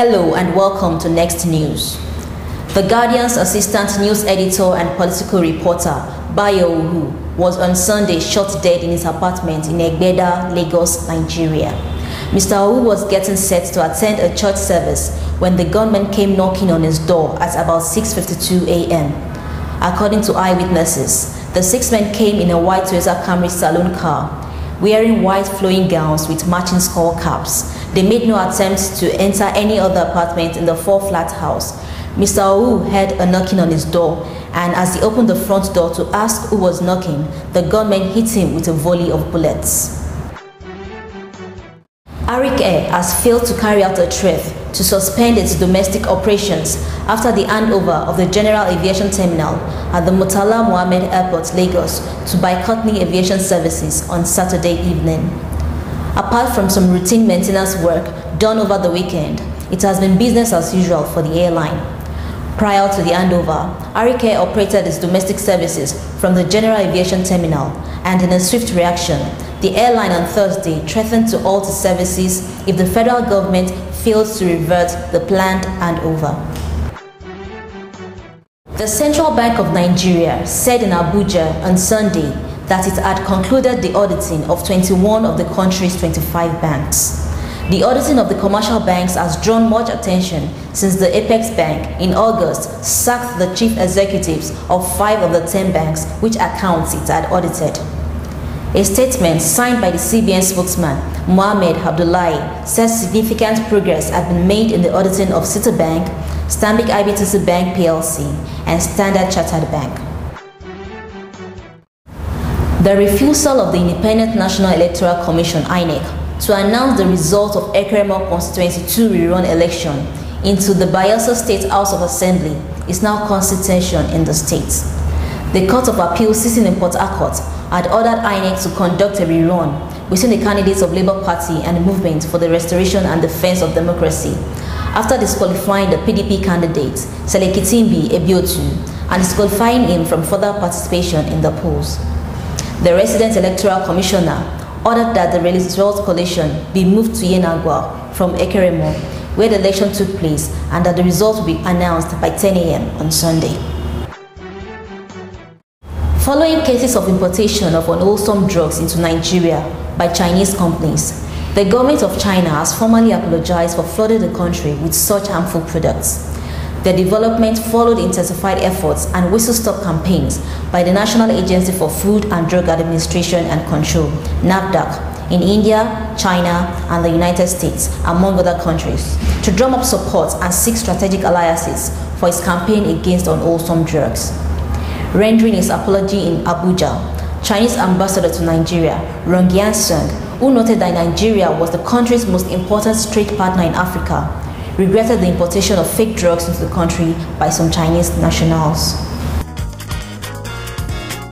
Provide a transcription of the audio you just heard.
Hello and welcome to Next News. The Guardian's assistant news editor and political reporter, Bayo Uhu, was on Sunday shot dead in his apartment in Egbeda, Lagos, Nigeria. Mr. Uhu was getting set to attend a church service when the gunman came knocking on his door at about 6:52 a.m. According to eyewitnesses, the six men came in a white Toyota Camry saloon car, wearing white flowing gowns with matching skull caps. They made no attempt to enter any other apartment in the four-flat house. Mr. Uhu heard a knocking on his door, and as he opened the front door to ask who was knocking, the gunman hit him with a volley of bullets. Arik Air has failed to carry out a threat to suspend its domestic operations after the handover of the General Aviation Terminal at the Murtala Mohammed Airport, Lagos, to Bykotni Aviation Services on Saturday evening. Apart from some routine maintenance work done over the weekend, it has been business as usual for the airline. Prior to the handover, Arik Air operated its domestic services from the General Aviation Terminal, and in a swift reaction, the airline on Thursday threatened to halt its services if the federal government fails to revert the planned handover. The Central Bank of Nigeria said in Abuja on Sunday that it had concluded the auditing of 21 of the country's 25 banks. The auditing of the commercial banks has drawn much attention since the Apex Bank in August sacked the chief executives of 5 of the 10 banks which accounts it had audited. A statement signed by the CBN spokesman, Mohammed Abdullahi, says significant progress had been made in the auditing of Citibank, Stanbic IBTC Bank PLC, and Standard Chartered Bank. The refusal of the Independent National Electoral Commission (INEC) to announce the result of Ekrema Constituency 2 rerun election into the Bayelsa State House of Assembly is now constitution in the state. The Court of Appeal sitting in Port Harcourt had ordered INEC to conduct a rerun between the candidates of Labour Party and the Movement for the Restoration and Defence of Democracy after disqualifying the PDP candidate, Selekitimbi Ebiotu, and disqualifying him from further participation in the polls. The resident electoral commissioner ordered that the result collation be moved to Yenagwa from Ekeremo, where the election took place, and that the result will be announced by 10 a.m. on Sunday. Following cases of importation of unwholesome drugs into Nigeria by Chinese companies, the government of China has formally apologized for flooding the country with such harmful products. The development followed intensified efforts and whistle-stop campaigns by the National Agency for Food and Drug Administration and Control, NAFDAC, in India, China, and the United States, among other countries, to drum up support and seek strategic alliances for its campaign against unwholesome drugs. Rendering his apology in Abuja, Chinese ambassador to Nigeria, Rong Yansung, who noted that Nigeria was the country's most important trade partner in Africa, regretted the importation of fake drugs into the country by some Chinese nationals.